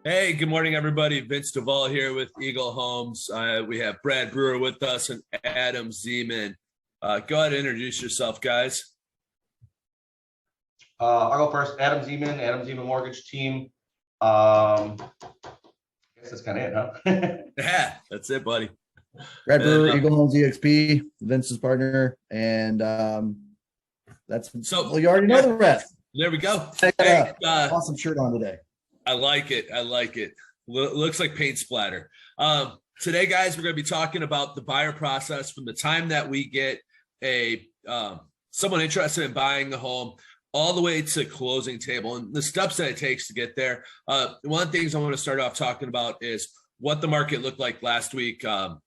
Hey, good morning, everybody. Vince Duvall here with Eagle Homes. We have Brad Brewer with us and Adam Zeman. Go ahead and introduce yourself, guys. I'll go first. Adam Zeman Mortgage Team. I guess that's kind of it, huh? Yeah, that's it, buddy. Brad Brewer, And, Eagle Homes EXP, Vince's partner, and that's So, well, you already know the rest. There we go. I got Hey, awesome shirt on today. I like it. Looks like paint splatter. Today, guys, we're going to be talking about the buyer process from the time that we get a someone interested in buying the home all the way to closing table and the steps that it takes to get there. One of the things I want to start off talking about is what the market looked like last week for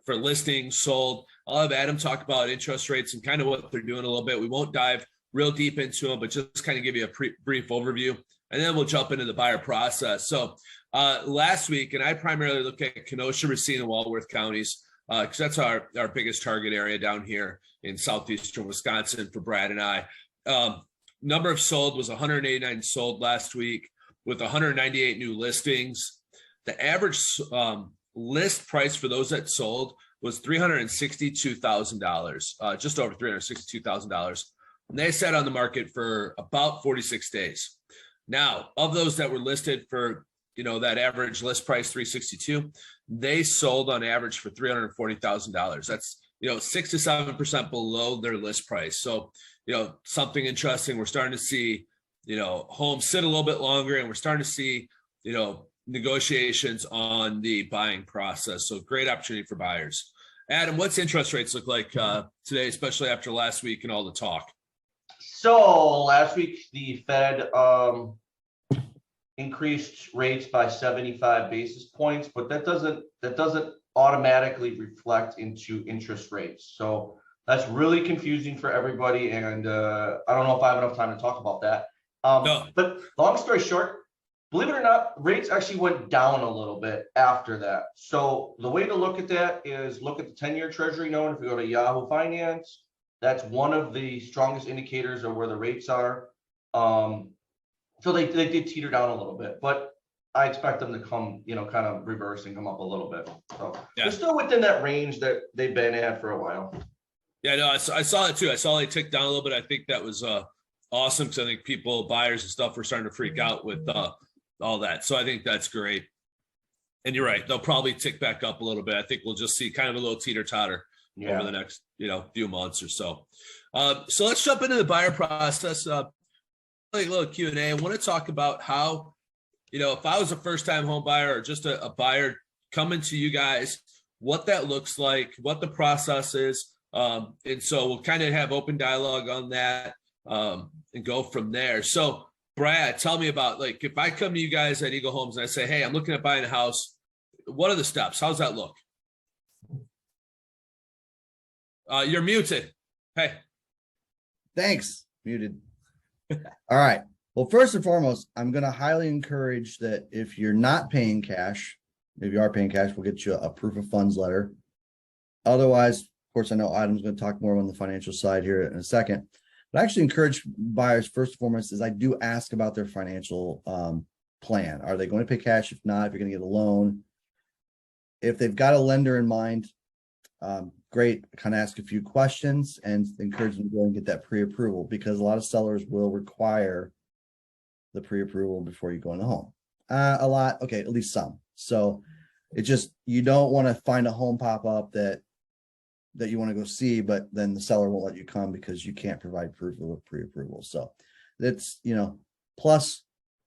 listings, sold. I'll have Adam talk about interest rates and kind of what they're doing a little bit. We won't dive real deep into them, but just kind of give you a brief overview. And then we'll jump into the buyer process. So last week, and I primarily look at Kenosha, Racine, and Walworth counties because that's our biggest target area down here in southeastern Wisconsin for Brad and I. Number of sold was 189 sold last week with 198 new listings. The average list price for those that sold was $362,000, just over $362,000. And they sat on the market for about 46 days. Now, of those that were listed for, that average list price, 362, they sold on average for $340,000. That's, 6 to 7% below their list price. So, something interesting. We're starting to see, homes sit a little bit longer, and we're starting to see, negotiations on the buying process. So great opportunity for buyers. Adam, what's interest rates look like today, especially after last week and all the talk? So last week the Fed increased rates by 75 basis points, but that doesn't automatically reflect into interest rates. So that's really confusing for everybody, and I don't know if I have enough time to talk about that. No. But long story short, believe it or not, rates actually went down a little bit after that. So the way to look at that is look at the 10-year Treasury note. If you go to Yahoo Finance, that's one of the strongest indicators of where the rates are. So they did teeter down a little bit, but I expect them to come, kind of reverse and come up a little bit. So yeah, they're still within that range that they've been at for a while. Yeah, no, I saw it too. I saw they ticked down a little bit. I think that was awesome because I think buyers and stuff were starting to freak out with all that. So I think that's great. And you're right. They'll probably tick back up a little bit. I think we'll just see kind of a little teeter-totter over the next, few months or so. So let's jump into the buyer process. A little Q&A. I want to talk about how, if I was a first-time home buyer or just a buyer coming to you guys, what that looks like, what the process is. And so we'll kind of have open dialogue on that and go from there. So Brad, tell me about, if I come to you guys at Eagle Homes and I say, hey, I'm looking at buying a house, what are the steps? How's that look? You're muted. Hey. Thanks. Muted. All right. Well, first and foremost, I'm going to highly encourage that if you're not paying cash, if you are paying cash, we'll get you a proof of funds letter. Otherwise, of course, I know Adam's going to talk more on the financial side here in a second. But I actually encourage buyers, first and foremost, is I do ask about their financial plan. Are they going to pay cash? If not, if you're going to get a loan. If they've got a lender in mind, great. Kind of ask a few questions and encourage them to go and get that pre-approval, because a lot of sellers will require the pre-approval before you go in the home. A lot, okay, at least some. So it just, you don't want to find a home pop up that you want to go see, but then the seller won't let you come because you can't provide proof of a pre-approval. So that's, plus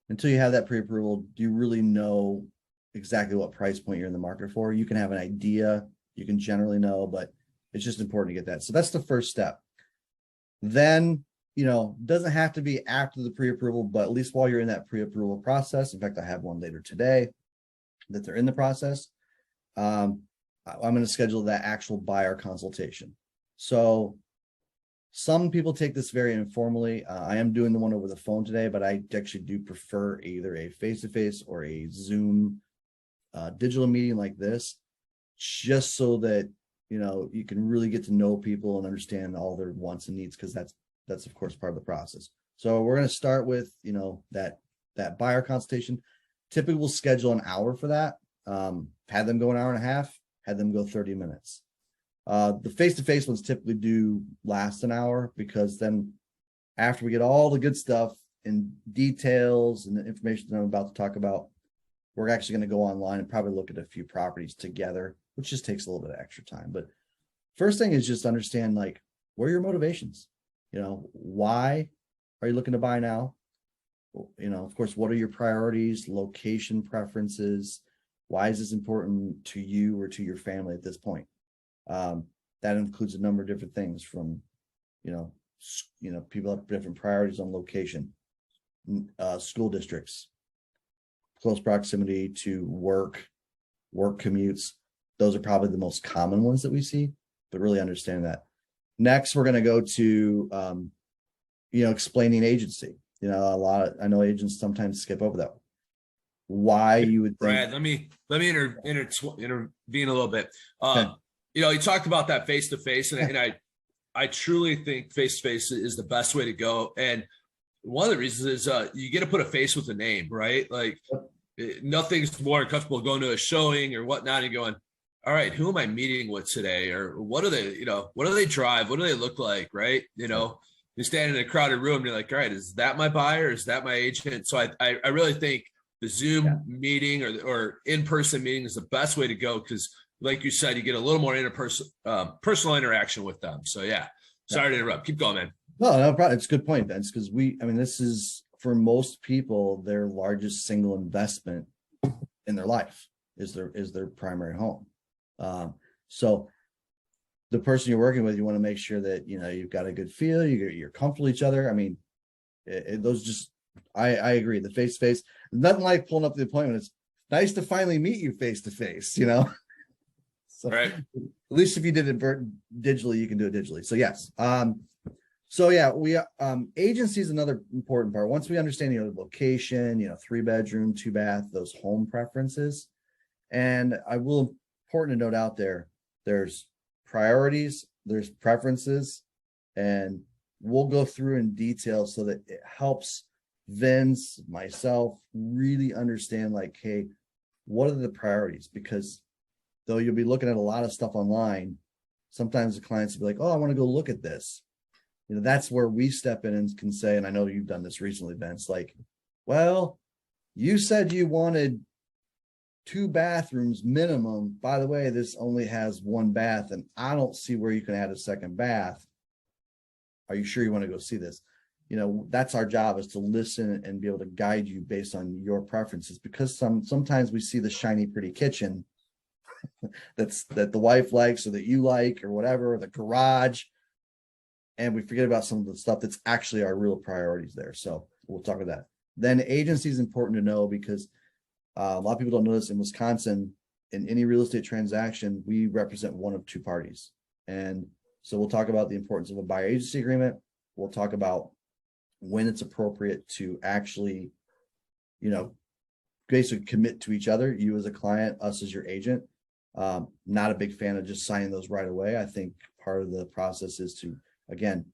until you have that pre-approval, do you really know exactly what price point you're in the market for? You can have an idea, you can generally know, but it's just important to get that. So that's the first step. Then, doesn't have to be after the pre-approval, but at least while you're in that pre-approval process. In fact, I have one later today that they're in the process. I'm going to schedule that actual buyer consultation. So some people take this very informally. I am doing the one over the phone today, but I actually do prefer either a face-to-face or a Zoom digital meeting like this, just so that, you can really get to know people and understand all their wants and needs, because that's of course part of the process. So we're going to start with, that buyer consultation. Typically we'll schedule an hour for that. Had them go an hour and a half, had them go 30 minutes. The face-to-face ones typically do last an hour, because then after we get all the good stuff and details and the information that I'm about to talk about, we're actually going to go online and probably look at a few properties together, which just takes a little bit of extra time. But first thing is just understand, like, what are your motivations? Why are you looking to buy now? Of course, what are your priorities, location preferences? Why is this important to you or to your family at this point? That includes a number of different things from, people have different priorities on location, school districts, close proximity to work commutes. Those are probably the most common ones that we see, but really understand that. Next, we're going to go to, explaining agency. I know agents sometimes skip over that. Why you would think— Brad, let me intervene a little bit. Okay. You talked about that face to face, and I truly think face to face is the best way to go. And one of the reasons is you get to put a face with a name, right? Like, nothing's more uncomfortable going to a showing or whatnot and going, all right, who am I meeting with today? Or what do they, what do they drive? What do they look like? Right. You're standing in a crowded room and you're like, all right, is that my buyer? Is that my agent? So I really think the Zoom meeting or in-person meeting is the best way to go. Cause like you said, you get a little more personal interaction with them. So sorry to interrupt. Keep going, man. No problem. It's a good point, Vince, because this is, for most people, their largest single investment in their life is their primary home. So the person you're working with, you want to make sure that, you've got a good feel, you're comfortable with each other. I agree. The face-to-face, nothing like pulling up the appointment. It's nice to finally meet you face-to-face, So, right. At least if you did it digitally, you can do it digitally. So yes. Agency is another important part. Once we understand, the location, 3-bedroom, 2-bath, those home preferences. And I will important to note out there's priorities, there's preferences, and we'll go through in detail so that it helps Vince, myself, really understand, like, hey, what are the priorities? Because though you'll be looking at a lot of stuff online, sometimes the clients will be like, oh, I want to go look at this. That's where we step in and can say, and I know you've done this recently, Vince, like, well, you said you wanted 2 bathrooms minimum. By the way, this only has 1 bath, and I don't see where you can add a second bath. Are you sure you want to go see this? That's our job, is to listen and be able to guide you based on your preferences, because sometimes we see the shiny, pretty kitchen that the wife likes or that you like or whatever, or the garage, and we forget about some of the stuff that's actually our real priorities there. So we'll talk about that. Then agency is important to know, because a lot of people don't know this. In Wisconsin, in any real estate transaction, we represent one of 2 parties. And so we'll talk about the importance of a buyer agency agreement. We'll talk about when it's appropriate to actually, basically commit to each other, you as a client, us as your agent. Not a big fan of just signing those right away. I think part of the process is to, again,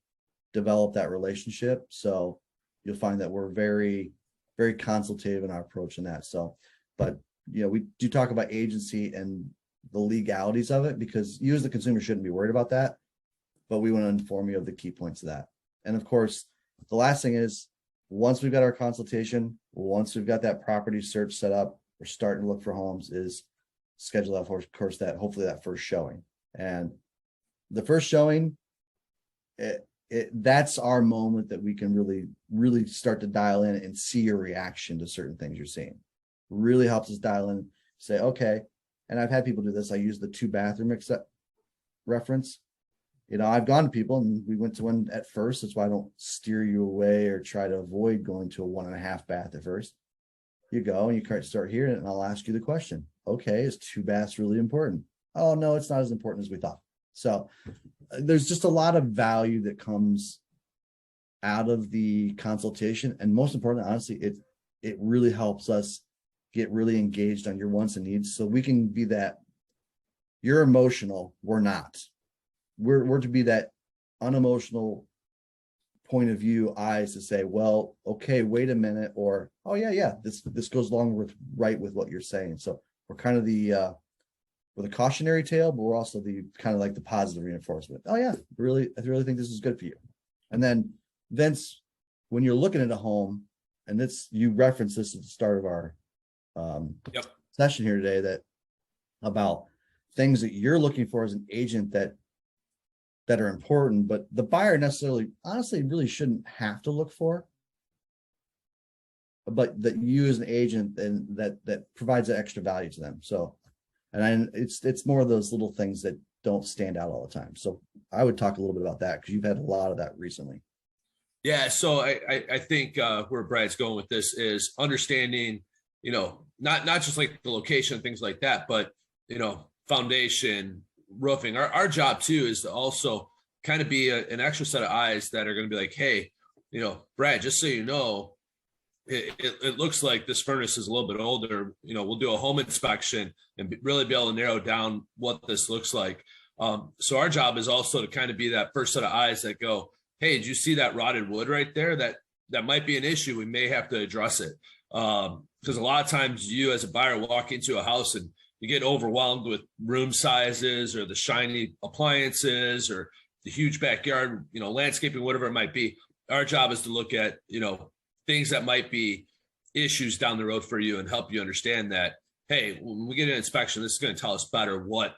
develop that relationship. So you'll find that we're very, very consultative in our approach in that. So, but we do talk about agency and the legalities of it, because you as the consumer shouldn't be worried about that, but we want to inform you of the key points of that. And of course, the last thing is, once we've got our consultation, once we've got that property search set up, we're starting to look for homes, is schedule that, of course, hopefully that first showing. And the first showing, that's our moment that we can really, really start to dial in and see your reaction to certain things you're seeing. Really helps us dial in, say, okay. And I've had people do this. I use the 2-bathroom reference. I've gone to people and we went to one at first. That's why I don't steer you away or try to avoid going to a 1.5 bath at first. You go and you start hearing it, and I'll ask you the question. Okay, is 2 baths really important? Oh, no, it's not as important as we thought. So there's just a lot of value that comes out of the consultation. And most importantly, honestly, it really helps us get really engaged on your wants and needs. So we can be that, you're emotional, we're not. We're to be that unemotional point of view eyes to say, well, okay, wait a minute, or oh yeah, this goes along with what you're saying. So we're kind of the with a cautionary tale, but we're also the kind of like the positive reinforcement. Oh yeah, I really think this is good for you. And then Vince, when you're looking at a home, and you referenced this at the start of our session here today, that about things that you're looking for as an agent that are important, but the buyer necessarily, honestly, really shouldn't have to look for, but that you as an agent and that provides that extra value to them. So, and it's more of those little things that don't stand out all the time. So I would talk a little bit about that because you've had a lot of that recently. Yeah, so I think where Brad's going with this is understanding, not just like the location and things like that, but foundation, roofing. Our job too is to also kind of be an extra set of eyes that are going to be like, hey, Brad, just so you know, it looks like this furnace is a little bit older. We'll do a home inspection and really be able to narrow down what this looks like. So our job is also to kind of be that first set of eyes that go, hey, did you see that rotted wood right there? That might be an issue. We may have to address it. Because a lot of times you as a buyer walk into a house and you get overwhelmed with room sizes or the shiny appliances or the huge backyard, landscaping, whatever it might be. Our job is to look at, things that might be issues down the road for you and help you understand that, hey, when we get an inspection, this is going to tell us better what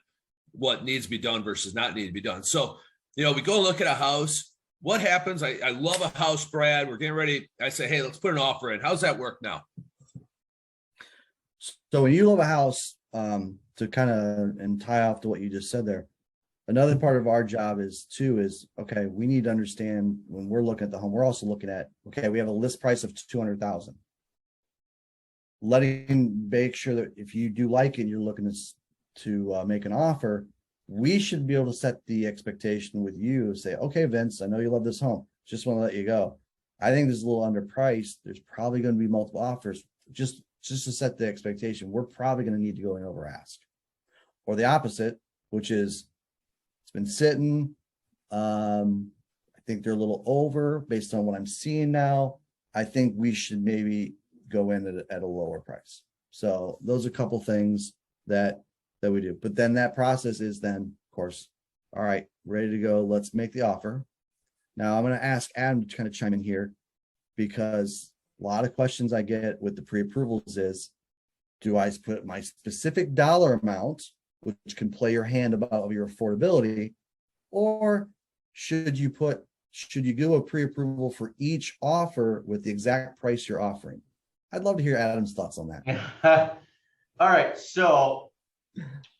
needs to be done versus not need to be done. So, we go look at a house. What happens? I love a house, Brad. We're getting ready. I say, hey, let's put an offer in. How's that work now? So when you love a house, to kind of and tie off to what you just said there, another part of our job is okay, we need to understand when we're looking at the home, we're also looking at, okay, we have a list price of 200,000. Make sure that if you do like it, you're looking to make an offer, we should be able to set the expectation with you, say, okay, Vince, I know you love this home. Just want to let you go. I think this is a little underpriced. There's probably going to be multiple offers. Just to set the expectation, we're probably going to need to go in over ask. Or the opposite, which is it's been sitting. I think they're a little over based on what I'm seeing now. I think we should maybe go in at a lower price. So those are a couple things that we do. But then that process is then, of course, all right, ready to go. Let's make the offer. Now I'm going to ask Adam to kind of chime in here because a lot of questions I get with the pre-approvals is, do I put my specific dollar amount, which can play your hand about your affordability, or should you do a pre-approval for each offer with the exact price you're offering? I'd love to hear Adam's thoughts on that. All right, so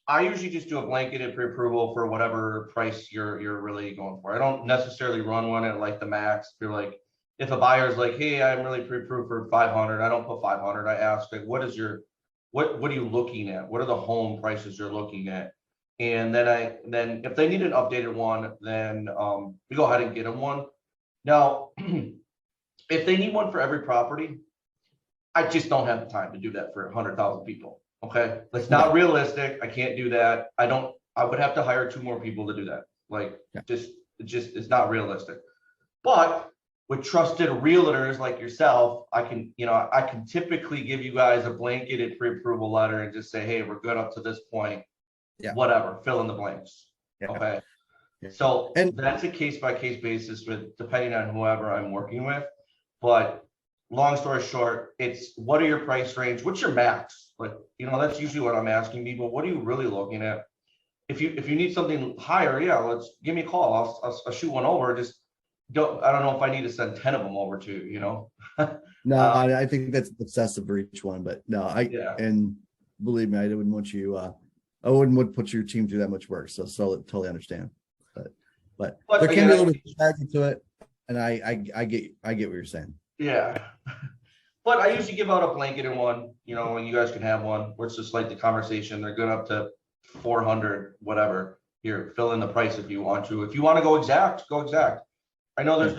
I usually just do a blanketed pre-approval for whatever price you're really going for. I don't necessarily run one at like the max. If a buyer's like, hey, I'm really pre-approved for 500, I don't put 500. I ask, like, what are you looking at? What are the home prices you're looking at? And then if they need an updated one, then we go ahead and get them one. Now, if they need one for every property, I just don't have the time to do that for 100,000 people. Okay, that's not realistic. I can't do that. I would have to hire 2 more people to do that. It's not realistic. But with trusted realtors like yourself, I can typically give you guys a blanketed pre-approval letter and just say, hey, we're good up to this point. Yeah. Whatever, fill in the blanks. Yeah. Okay. Yeah. So that's a case-by-case basis depending on whoever I'm working with. But long story short, it's what are your price range? What's your max? That's usually what I'm asking people. What are you really looking at? If you need something higher, give me a call. I'll shoot one over. I don't know if I need to send 10 of them over to you, No, I think that's excessive for each one, but no, and believe me, I wouldn't want you, I wouldn't put your team through that much work. So totally understand, but there can be a little bit of strategy to it. And I get what you're saying. Yeah. But I usually give out a blanketed one, and you guys can have one where it's just like the conversation. They're good up to 400, whatever. Here, fill in the price if you want to. If you want to go exact, go exact. I know there's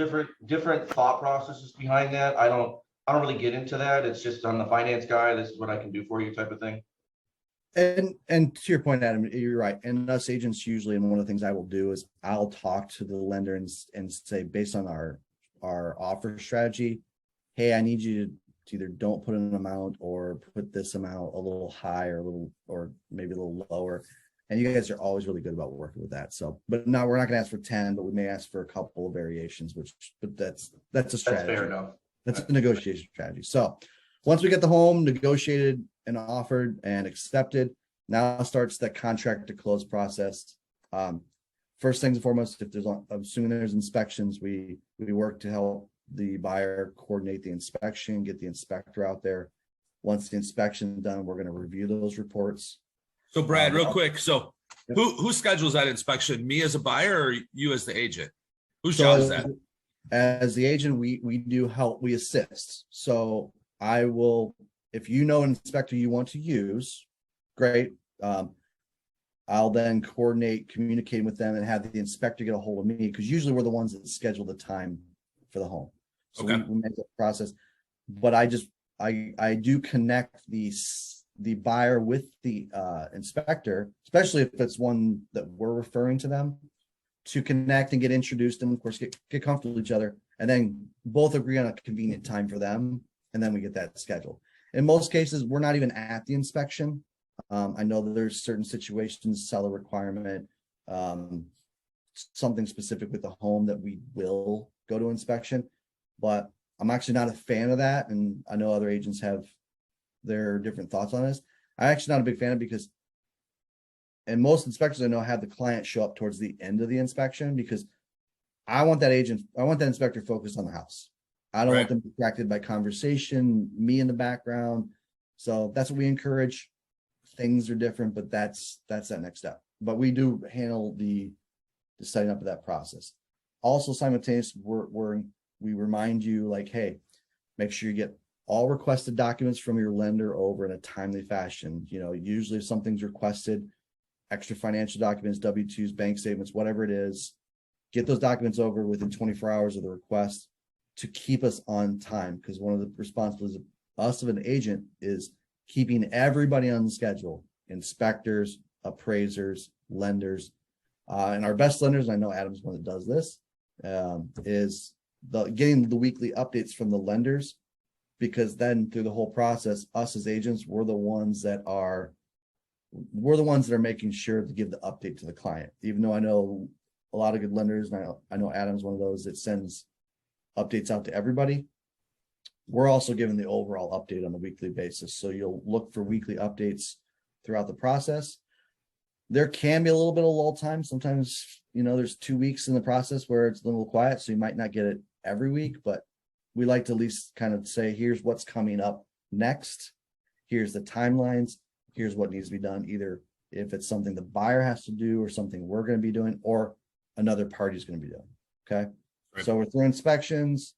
different thought processes behind that. I don't really get into that. It's just I'm the finance guy. This is what I can do for you, type of thing. And to your point, Adam, you're right. And us agents usually, and one of the things I will do is I'll talk to the lender and say, based on our our offer strategy. Hey, I need you to either don't put an amount or put this amount a little higher, or maybe a little lower. And you guys are always really good about working with that. So, but no, we're not going to ask for 10, but we may ask for a couple of variations, but that's a strategy. That's fair enough. That's a negotiation strategy. So once we get the home negotiated and offered and accepted, now starts that contract to close process. First things and foremost, if there's, I'm assuming there's inspections, we work to help the buyer coordinate the inspection, get the inspector out there. Once the inspection is done, we're going to review those reports. So Brad, real quick. So who schedules that inspection? Me as a buyer or you as the agent? Whose job is that? As the agent, we do help, we assist. So I will, if you know an inspector you want to use, great. I'll then coordinate communicating with them and have the inspector get a hold of me, because usually we're the ones that schedule the time for the home. So Okay. we make the process, but I do connect the buyer with the inspector, especially if it's one that we're referring to them, to connect and get introduced and of course get comfortable with each other, and then both agree on a convenient time for them, and then we get that scheduled. In most cases, we're not even at the inspection. I know that there's certain situations, seller requirement, something specific with the home that we will go to inspection, but I'm actually not a fan of that. And I know other agents have their different thoughts on this. I'm actually not a big fan of it because, and most inspectors I know have the client show up towards the end of the inspection, because I want that inspector focused on the house. I don't want them distracted by conversation, me in the background. So that's what we encourage. Things are different, but that's that next step. But we do handle the setting up of that process. Also simultaneously, we remind you, like, hey, make sure you get all requested documents from your lender over in a timely fashion. You know, usually if something's requested, extra financial documents, W-2s, bank statements, whatever it is, get those documents over within 24 hours of the request to keep us on time. Because one of the responsibilities of us, of an agent, is keeping everybody on the schedule: inspectors, appraisers, lenders. And our best lenders, I know Adam's one that does this, is getting the weekly updates from the lenders, because then through the whole process, us as agents, we're the ones that are making sure to give the update to the client. Even though I know a lot of good lenders, and I know Adam's one of those that sends updates out to everybody, we're also giving the overall update on a weekly basis. So you'll look for weekly updates throughout the process. There can be a little bit of lull time. Sometimes, you know, there's 2 weeks in the process where it's a little quiet, so you might not get it every week, but we like to at least kind of say, here's what's coming up next. Here's the timelines. Here's what needs to be done. Either if it's something the buyer has to do or something we're going to be doing or another party is going to be doing. Okay. Right. So we're through inspections.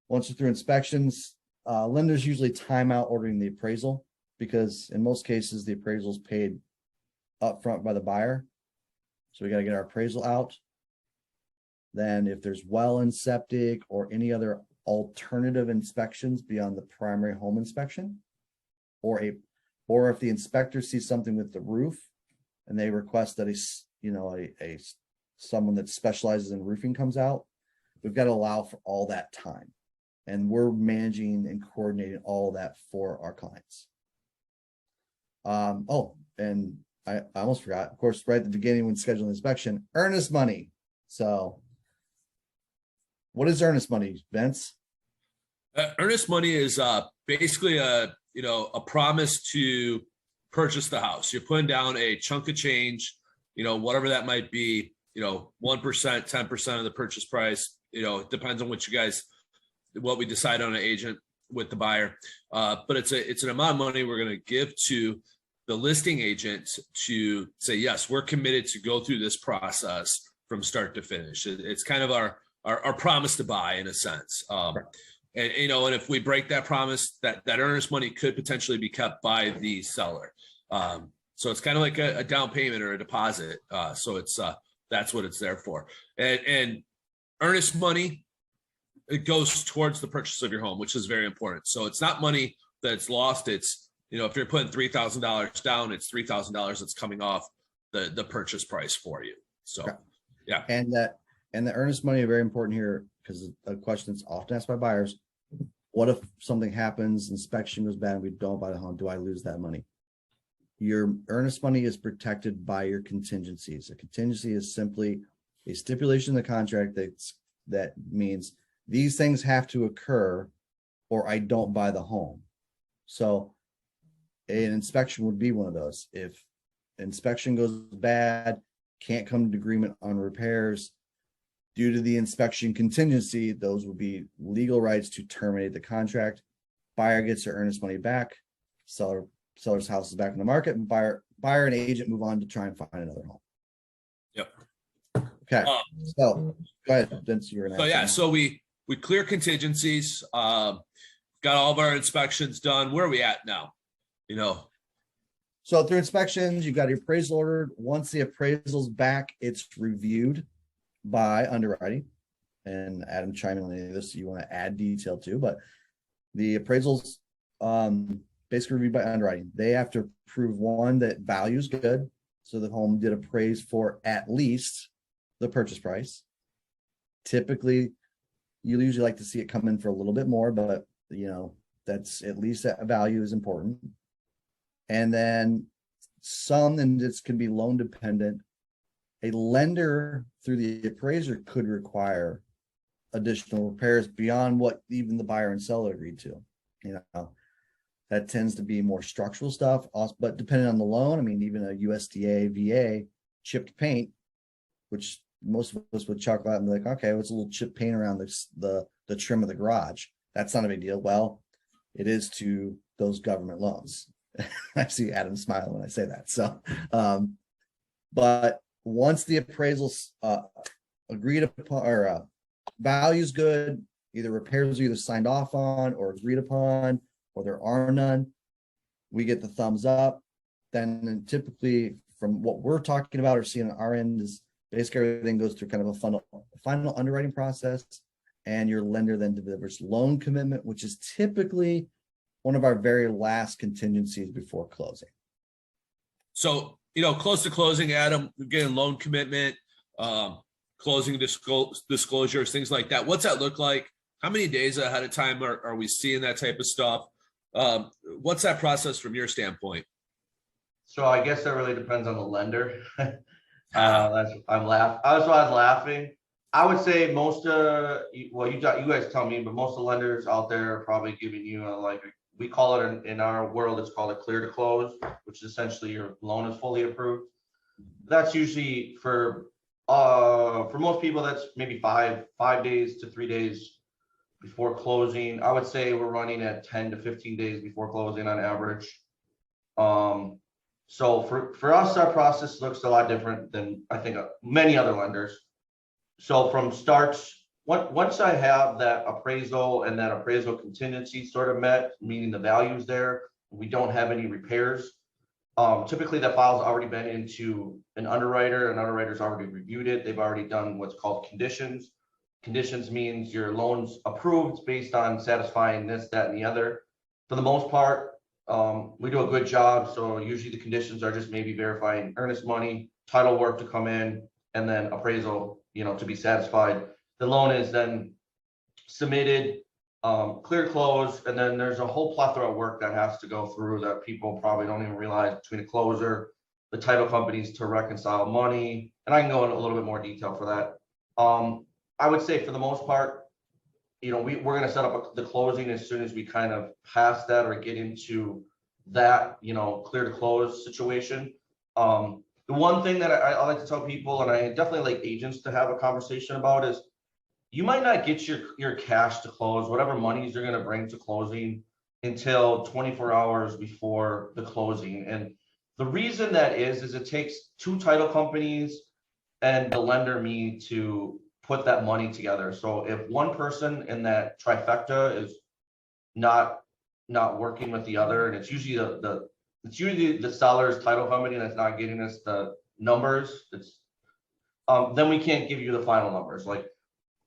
Once you're through inspections, lenders usually time out ordering the appraisal, because in most cases, the appraisal is paid upfront by the buyer. So we got to get our appraisal out. Then if there's well and septic or any other alternative inspections beyond the primary home inspection, or if the inspector sees something with the roof and they request that someone that specializes in roofing comes out, we've got to allow for all that time. And we're managing and coordinating all of that for our clients. And I almost forgot, of course, right at the beginning when scheduling inspection, earnest money. So what is earnest money, Vince? Earnest money is basically a promise to purchase the house. You're putting down a chunk of change, whatever that might be, 1%, 10% of the purchase price. It depends on what we decide on an agent with the buyer. But it's an amount of money we're going to give to the listing agent to say, yes, we're committed to go through this process from start to finish. It's kind of our promise to buy, in a sense. Right. And if we break that promise, that earnest money could potentially be kept by the seller. So it's kind of like a down payment or a deposit. So it's that's what it's there for. And earnest money, it goes towards the purchase of your home, which is very important. So it's not money that's lost. It's, if you're putting $3,000 down, it's $3,000 that's coming off the purchase price for you. So, yeah. And the earnest money, very important here. because a question that's often asked by buyers, what if something happens, inspection goes bad, and we don't buy the home, do I lose that money? Your earnest money is protected by your contingencies. A contingency is simply a stipulation in the contract that means these things have to occur or I don't buy the home. So an inspection would be one of those. If inspection goes bad, can't come to agreement on repairs due to the inspection contingency, those would be legal rights to terminate the contract. Buyer gets their earnest money back, seller's house is back in the market, and buyer and agent move on to try and find another home. Yep. Okay, so go ahead, Vince, you're gonna. So yeah, so we clear contingencies, got all of our inspections done. Where are we at now? You know, so through inspections, you got your appraisal ordered. Once the appraisal's back, it's reviewed by underwriting. And Adam, chime in on any of this you want to add detail to, but the appraisals basically reviewed by underwriting. They have to prove, one, that value is good, so the home did appraise for at least the purchase price. Typically, you usually like to see it come in for a little bit more, but you know, that's at least that value is important. And then some, and this can be loan dependent, a lender through the appraiser could require additional repairs beyond what even the buyer and seller agreed to. You know, that tends to be more structural stuff, but depending on the loan, I mean, even a USDA, VA, chipped paint, which most of us would chuckle at and be like, okay, what's a little chipped paint around the trim of the garage? That's not a big deal. Well, it is to those government loans. I see Adam smiling when I say that. So, but once the appraisals agreed upon, or value's good, either repairs are either signed off on or agreed upon, or there are none, we get the thumbs up. Then typically from what we're talking about or seeing on our end is basically everything goes through kind of a final underwriting process, and your lender then delivers loan commitment, which is typically one of our very last contingencies before closing. so, you know, close to closing, Adam, we're getting loan commitment, closing disclosures, things like that. What's that look like? How many days ahead of time are we seeing that type of stuff? What's that process from your standpoint? So I guess that really depends on the lender. I was laughing. I would say most well, you guys tell me, but most of the lenders out there are probably giving you we call it in our world, it's called a clear to close, which is essentially your loan is fully approved. That's usually for most people, that's maybe 5 days to 3 days before closing. I would say we're running at 10 to 15 days before closing on average. So for us, our process looks a lot different than I think many other lenders. So from starts, once I have that appraisal and that appraisal contingency sort of met, meaning the value's there, we don't have any repairs. Typically that file's already been into an underwriter. An underwriter's already reviewed it. They've already done what's called conditions. Conditions means your loan's approved based on satisfying this, that, and the other. For the most part, we do a good job. So usually the conditions are just maybe verifying earnest money, title work to come in, and then appraisal, you know, to be satisfied. The loan is then submitted, clear close, and then there's a whole plethora of work that has to go through that people probably don't even realize between the closer, the title companies to reconcile money, and I can go into a little bit more detail for that. I would say for the most part, you know, we're going to set up the closing as soon as we kind of pass that or get into that, you know, clear to close situation. The one thing that I like to tell people, and I definitely like agents to have a conversation about, is you might not get your cash to close, whatever monies you're going to bring to closing, until 24 hours before the closing. And the reason that is it takes 2 title companies and the lender me to put that money together. So if one person in that trifecta is not working with the other, and it's usually the seller's title company that's not getting us the numbers, then we can't give you the final numbers. Like,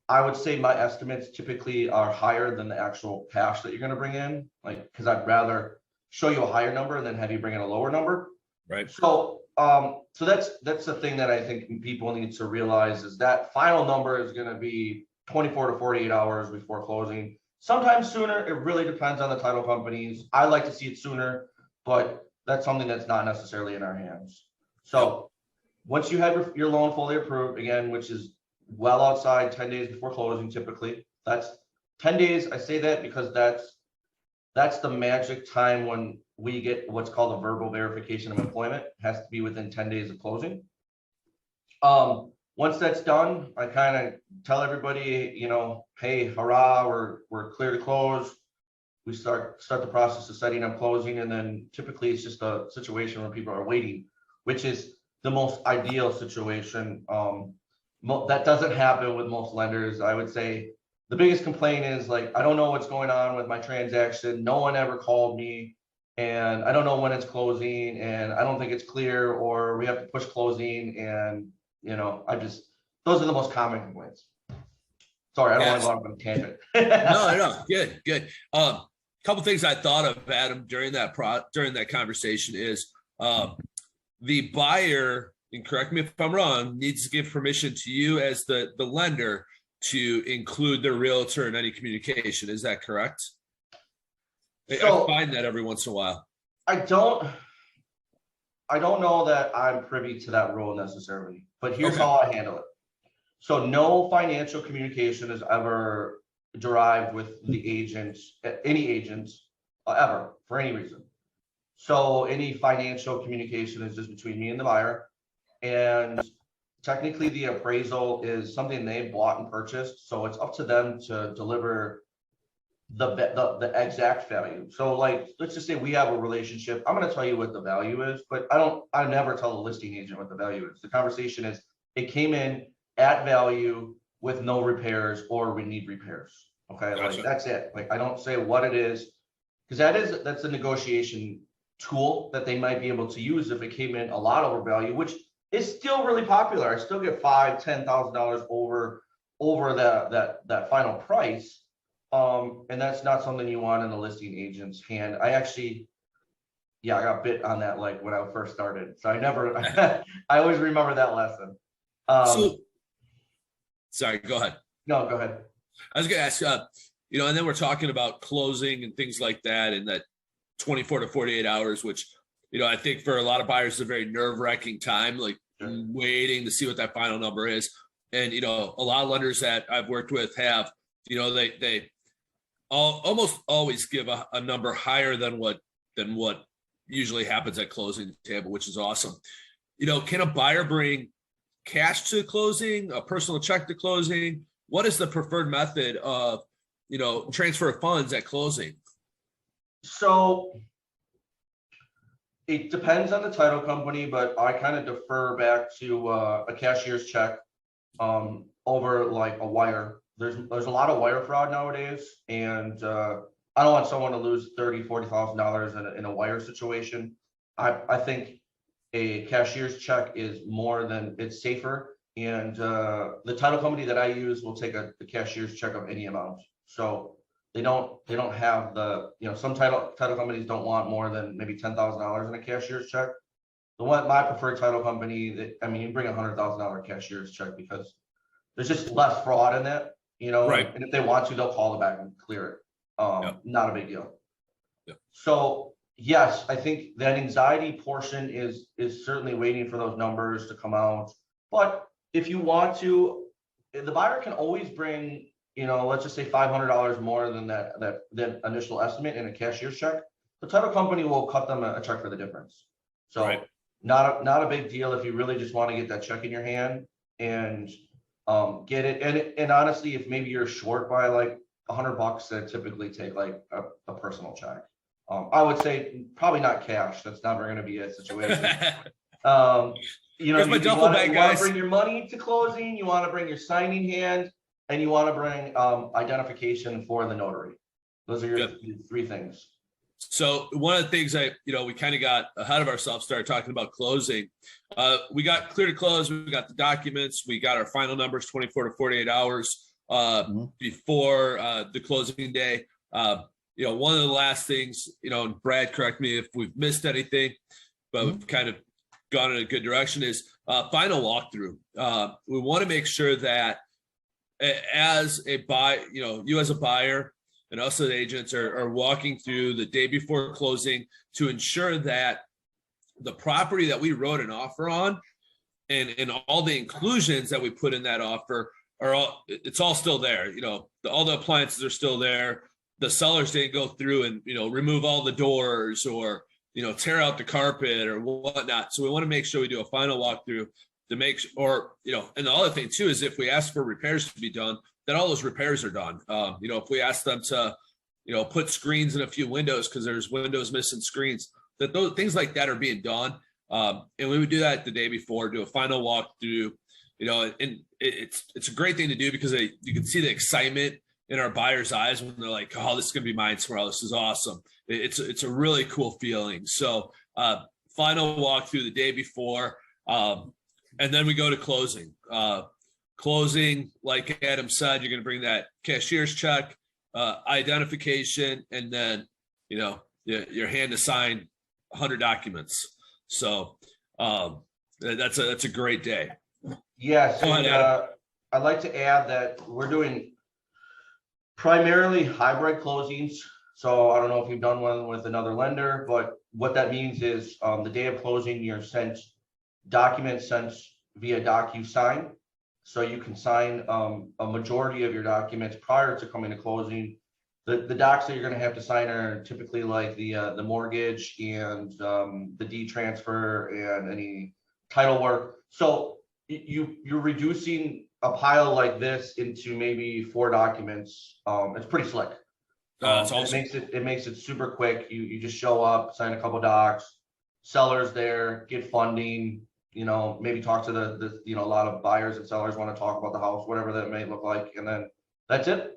I would say my estimates typically are higher than the actual cash that you're going to bring in, like, because I'd rather show you a higher number than have you bring in a lower number. Right. So that's the thing that I think people need to realize, is that final number is going to be 24 to 48 hours before closing. Sometimes sooner. It really depends on the title companies. I like to see it sooner, but that's something that's not necessarily in our hands. So once you have your loan fully approved, again, which is well outside 10 days before closing, typically, that's 10 days. I say that because that's the magic time when we get what's called a verbal verification of employment. It has to be within 10 days of closing. Once that's done, I kind of tell everybody, you know, hey, hurrah, we're clear to close. We start the process of setting up closing, and then typically it's just a situation where people are waiting, which is the most ideal situation. That doesn't happen with most lenders. I would say the biggest complaint is like, I don't know what's going on with my transaction. No one ever called me, and I don't know when it's closing, and I don't think it's clear, or we have to push closing, and you know, those are the most common complaints. Sorry, I don't want to go off on a tangent. No, good. Couple things I thought of, Adam, during that conversation is the buyer, and correct me if I'm wrong, needs to give permission to you as the lender to include the realtor in any communication. Is that correct? So, I find that every once in a while. I don't know that I'm privy to that rule necessarily, but here's Okay. how I handle it. So no financial communication is ever derived with the agents, any agents, ever, for any reason. So any financial communication is just between me and the buyer. And technically the appraisal is something they bought and purchased. So it's up to them to deliver the exact value. So like, let's just say we have a relationship. I'm going to tell you what the value is, but I never tell the listing agent what the value is. The conversation is, it came in at value with no repairs, or we need repairs. Okay. Gotcha. Like that's it. Like, I don't say what it is, because that's a negotiation tool that they might be able to use if it came in a lot over value, which is still really popular. I still get $5,000-$10,000 over that final price. And that's not something you want in the listing agent's hand. I got bit on that, like when I first started. So I always remember that lesson. Sorry, go ahead. No, go ahead. I was going to ask, and then we're talking about closing and things like that, and that 24 to 48 hours, which, I think for a lot of buyers is a very nerve-wracking time, like waiting to see what that final number is. And, a lot of lenders that I've worked with have, they almost always give a number higher than what usually happens at closing table, which is awesome. Can a buyer bring cash to closing, a personal check to closing? What is the preferred method of, transfer of funds at closing? So it depends on the title company, but I kind of defer back to a cashier's check over like a wire. There's a lot of wire fraud nowadays, and I don't want someone to lose $30,000-$40,000 in a wire situation. I think a cashier's check is it's safer, and the title company that I use will take the cashier's check of any amount. So they don't have some title companies don't want more than maybe $10,000 in a cashier's check. My preferred title company, you can bring $100,000 cashier's check because there's just less fraud in that, Right. And if they want to, they'll call the bank and clear it. Not a big deal. Yep. So yes, I think that anxiety portion is certainly waiting for those numbers to come out. But if you want to, the buyer can always bring, let's just say $500 more than that initial estimate in a cashier's check. The title company will cut them a check for the difference. So Right. Not a big deal if you really just want to get that check in your hand and get it. And honestly, if maybe you're short by like $100, that typically take like a personal check. I would say probably not cash. That's never going to be a situation. You want to bring your money to closing. You want to bring your signing hand, and you want to bring identification for the notary. Those are your three things. So one of the things we kind of got ahead of ourselves, started talking about closing. We got clear to close. We got the documents. We got our final numbers 24 to 48 hours before the closing day. One of the last things, and Brad, correct me if we've missed anything, but we've kind of gone in a good direction, is final walkthrough. We want to make sure that as a buy, you as a buyer and us as agents are walking through the day before closing to ensure that the property that we wrote an offer on and all the inclusions that we put in that offer it's all still there. All the appliances are still there. The sellers didn't go through and, remove all the doors or, tear out the carpet or whatnot. So we want to make sure we do a final walkthrough to make sure, and the other thing too, is if we ask for repairs to be done, then all those repairs are done. If we ask them to, put screens in a few windows because there's windows missing screens, that those things like that are being done. And we would do that the day before, do a final walkthrough, and it's a great thing to do because you can see the excitement in our buyers' eyes when they're like, oh, this is going to be mine tomorrow. This is awesome. It's a really cool feeling. So final walkthrough the day before, and then we go to closing. Closing, like Adam said, you're going to bring that cashier's check, identification, and then, your hand to sign 100 documents. So that's a great day. Yes. Go ahead, And, Adam. I'd like to add that we're doing primarily hybrid closings. So I don't know if you've done one with another lender, but what that means is the day of closing, you're sent documents sent via DocuSign. So you can sign a majority of your documents prior to coming to closing. The docs that you're going to have to sign are typically like the mortgage and the deed transfer and any title work. So you're reducing a pile like this into maybe 4 documents. It's pretty slick. That's awesome. It makes it super quick. You just show up, sign a couple docs, sellers there, get funding, maybe talk to the a lot of buyers and sellers want to talk about the house, whatever that may look like. And then that's it.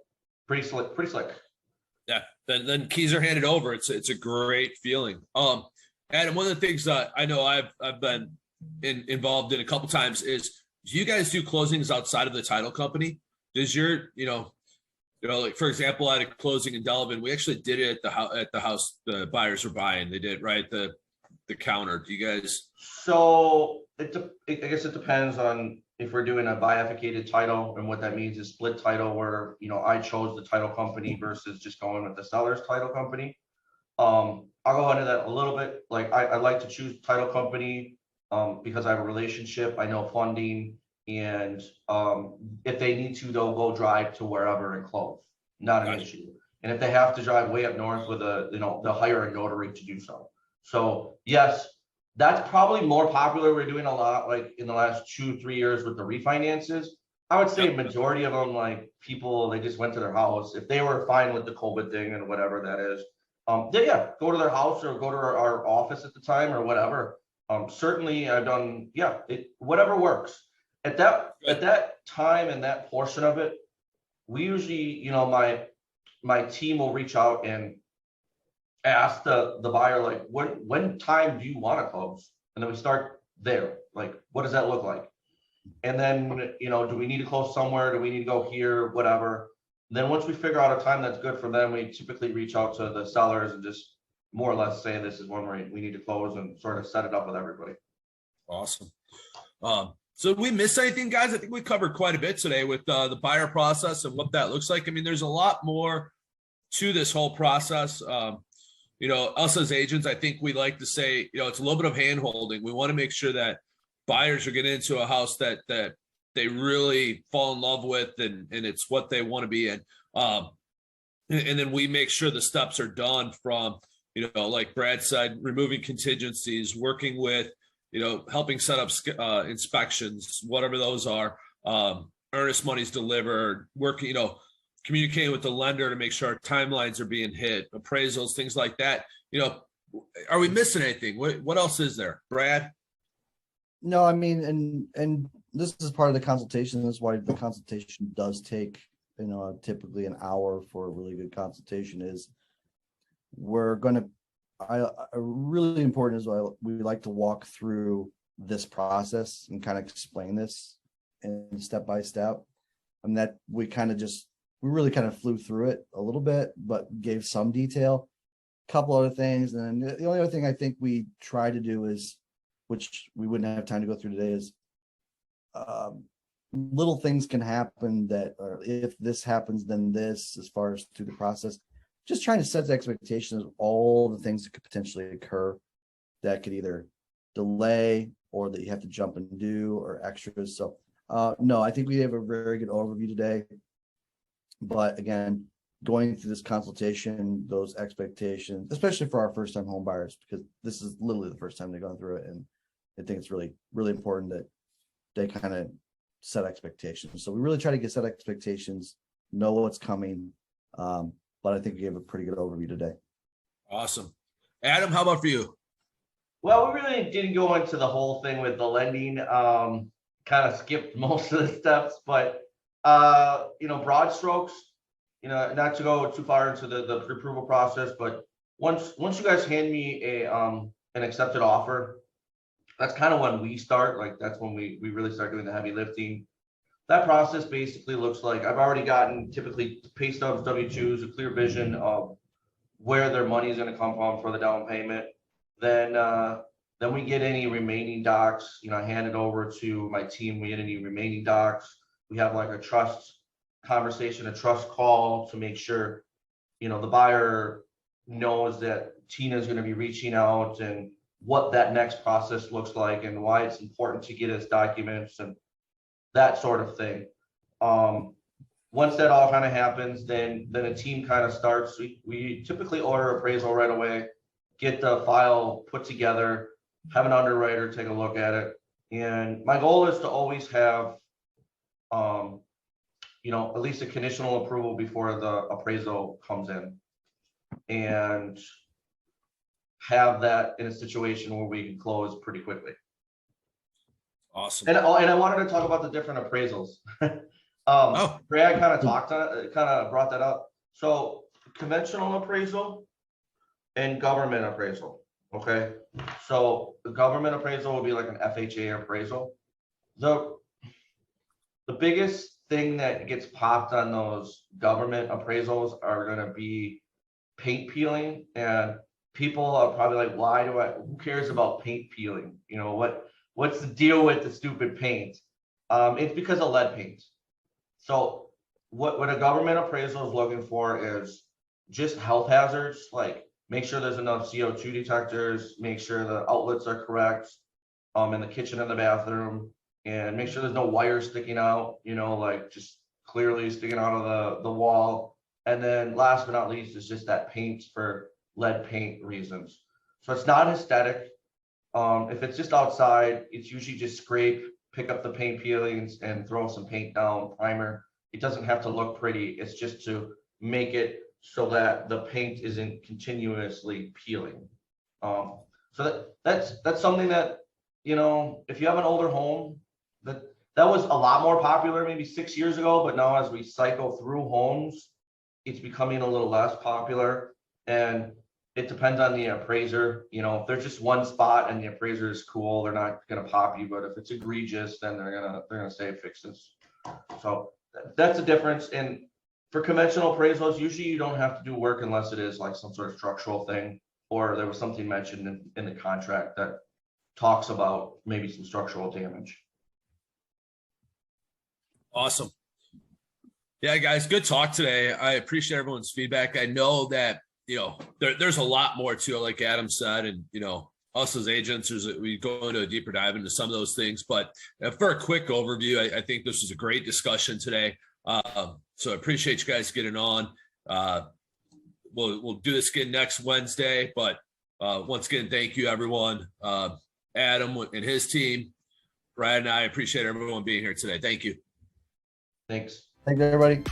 Pretty slick. Yeah. Then keys are handed over. It's a great feeling. Adam, one of the things that I know I've been involved in a couple times is, do you guys do closings outside of the title company? Does your, like for example, at a closing in Delavan, we actually did it at the house the buyers were buying. They did, right? The counter. Do you guys? So I guess it depends on if we're doing a bifurcated title, and what that means is split title where, I chose the title company versus just going with the seller's title company. I'll go into that a little bit. Like I like to choose title company because I have a relationship, I know funding, and if they need to, they'll go drive to wherever and close. Not an issue. And if they have to drive way up north with they'll hire a notary to do so. So yes, that's probably more popular. We're doing a lot like in the last 2-3 years with the refinances. I would say majority of them, like people, they just went to their house. If they were fine with the COVID thing and whatever that is, go to their house or go to our office at the time or whatever. Certainly I've done, whatever works. At that time and that portion of it, we usually, my team will reach out and ask the buyer, like, when time do you want to close? And then we start there. Like, what does that look like? And then, do we need to close somewhere? Do we need to go here? Whatever. And then once we figure out a time that's good for them, we typically reach out to the sellers and just more or less say, this is when we need to close, and sort of set it up with everybody. Awesome. So did we miss anything, guys? I think we covered quite a bit today with the buyer process and what that looks like. I mean, there's a lot more to this whole process. Us as agents, I think we like to say, it's a little bit of hand holding. We want to make sure that buyers are getting into a house that they really fall in love with and it's what they want to be in. And then we make sure the steps are done from, like Brad said, removing contingencies, working with, helping set up inspections, whatever those are, earnest money's delivered, working, communicating with the lender to make sure our timelines are being hit, appraisals, things like that. Are we missing anything? What else is there, Brad? No, I mean, and this is part of the consultation. That's why the consultation does take, typically an hour for a really good consultation. Is we're going to, really important is we like to walk through this process and kind of explain this in step by step. And that we really kind of flew through it a little bit, but gave some detail, a couple other things. And then the only other thing I think we try to do is, which we wouldn't have time to go through today, is little things can happen that, or if this happens, then this, as far as through the process. Just trying to set the expectations of all the things that could potentially occur that could either delay or that you have to jump and do or extras. So no, I think we have a very good overview today. But again, going through this consultation, those expectations, especially for our first time home buyers, because this is literally the first time they've gone through it. And I think it's really, really important that they kind of set expectations. So we really try to set expectations, know what's coming. But I think we gave a pretty good overview today. Awesome. Adam, how about for you? Well, we really didn't go into the whole thing with the lending. Kind of skipped most of the steps, but broad strokes, not to go too far into the pre-approval process, but once you guys hand me an accepted offer, that's kind of when we start. Like that's when we really start doing the heavy lifting. That process basically looks like I've already gotten typically pay stubs, W-2s, a clear vision of where their money is going to come from for the down payment. Then we get any remaining docs, hand it over to my team. We get any remaining docs. We have like a trust conversation, a trust call to make sure, the buyer knows that Tina is going to be reaching out and what that next process looks like and why it's important to get us documents and that sort of thing. Once that all kind of happens, then a team kind of starts. We typically order appraisal right away, get the file put together, have an underwriter take a look at it. And my goal is to always have, at least a conditional approval before the appraisal comes in, and have that in a situation where we can close pretty quickly. Awesome. And I wanted to talk about the different appraisals. Brad kind of brought that up. So conventional appraisal and government appraisal. Okay. So the government appraisal will be like an FHA appraisal. The biggest thing that gets popped on those government appraisals are going to be paint peeling, and people are probably like, who cares about paint peeling? What's the deal with the stupid paint? It's because of lead paint. So what a government appraisal is looking for is just health hazards, like make sure there's enough CO2 detectors, make sure the outlets are correct in the kitchen and the bathroom, and make sure there's no wires sticking out, like just clearly sticking out of the wall. And then last but not least is just that paint for lead paint reasons. So it's not aesthetic. If it's just outside, it's usually just scrape, pick up the paint peelings and throw some paint down, primer. It doesn't have to look pretty. It's just to make it so that the paint isn't continuously peeling. So that's something that, if you have an older home, that was a lot more popular maybe 6 years ago, but now as we cycle through homes, it's becoming a little less popular. And it depends on the appraiser. If there's just one spot and the appraiser is cool, they're not going to pop you. But if it's egregious, then they're gonna say fix this. So that's a difference. And for conventional appraisals, usually you don't have to do work unless it is like some sort of structural thing, or there was something mentioned in the contract that talks about maybe some structural damage. Awesome. Yeah, guys, good talk today. I appreciate everyone's feedback. I know that, there's a lot more to it, like Adam said, and, us as agents, we go into a deeper dive into some of those things. But for a quick overview, I think this was a great discussion today. So I appreciate you guys getting on. We'll do this again next Wednesday. But once again, thank you, everyone. Adam and his team, Brad and I appreciate everyone being here today. Thank you. Thanks. Thank you, everybody.